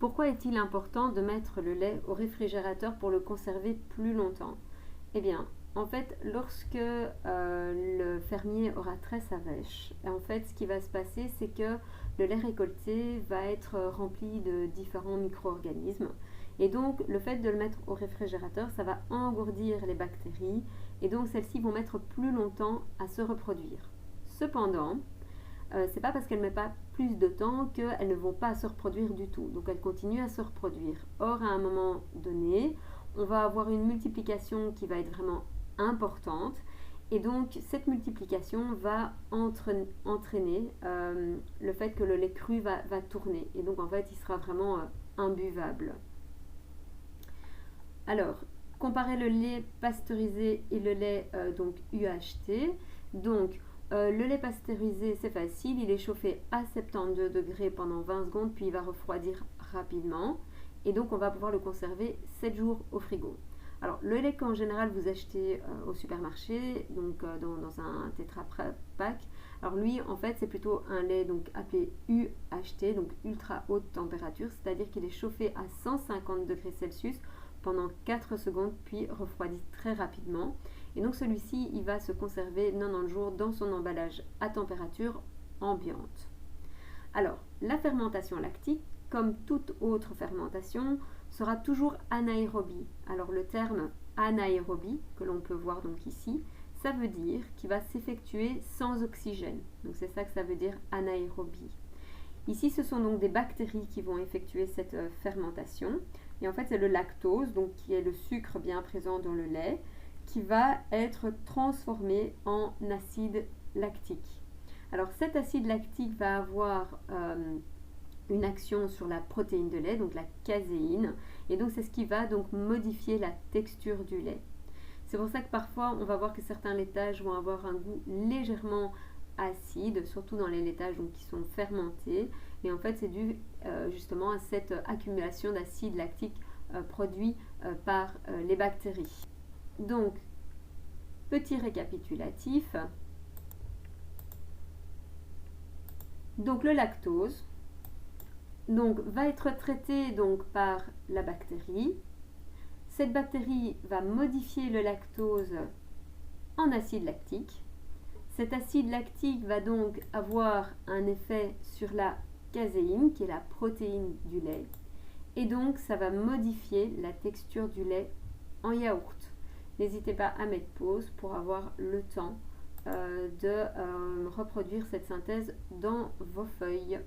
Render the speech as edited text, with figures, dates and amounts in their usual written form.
Pourquoi est-il important de mettre le lait au réfrigérateur pour le conserver plus longtemps? Eh bien, en fait, lorsque le fermier aura trait sa vache, en fait, ce qui va se passer, c'est que le lait récolté va être rempli de différents micro-organismes. Et donc, le fait de le mettre au réfrigérateur, ça va engourdir les bactéries. Et donc, celles-ci vont mettre plus longtemps à se reproduire. Cependant, c'est pas parce qu'elles ne mettent pas plus de temps qu'elles ne vont pas se reproduire du tout. Donc elles continuent à se reproduire. Or, à un moment donné, on va avoir une multiplication qui va être vraiment importante. Et donc cette multiplication va entraîner le fait que le lait cru va tourner. Et donc en fait, il sera vraiment imbuvable. Alors, comparer le lait pasteurisé et le lait donc UHT. Donc, le lait pasteurisé, c'est facile, il est chauffé à 72 degrés pendant 20 secondes, puis il va refroidir rapidement. Et donc, on va pouvoir le conserver 7 jours au frigo. Alors, le lait qu'en général vous achetez au supermarché, donc dans un Tetra Pak, alors lui, en fait, c'est plutôt un lait donc appelé UHT, donc ultra haute température, c'est-à-dire qu'il est chauffé à 150 degrés Celsius pendant 4 secondes, puis refroidit très rapidement. Et donc celui-ci, il va se conserver 90 jours dans son emballage à température ambiante. Alors, la fermentation lactique, comme toute autre fermentation, sera toujours anaérobie. Alors le terme anaérobie, que l'on peut voir donc ici, ça veut dire qu'il va s'effectuer sans oxygène. Donc c'est ça que ça veut dire anaérobie. Ici, ce sont donc des bactéries qui vont effectuer cette fermentation. Et en fait, c'est le lactose, donc qui est le sucre bien présent dans le lait, qui va être transformé en acide lactique. Alors cet acide lactique va avoir une action sur la protéine de lait, donc la caséine, et donc c'est ce qui va donc modifier la texture du lait. C'est pour ça que parfois on va voir que certains laitages vont avoir un goût légèrement acide, surtout dans les laitages donc, qui sont fermentés, et en fait c'est dû justement à cette accumulation d'acide lactique produit par les bactéries. Donc, petit récapitulatif. Donc le lactose donc, va être traité donc, par la bactérie. Cette bactérie va modifier le lactose en acide lactique. Cet acide lactique va donc avoir un effet sur la caséine, qui est la protéine du lait. Et donc, ça va modifier la texture du lait en yaourt. N'hésitez pas à mettre pause pour avoir le temps de reproduire cette synthèse dans vos feuilles.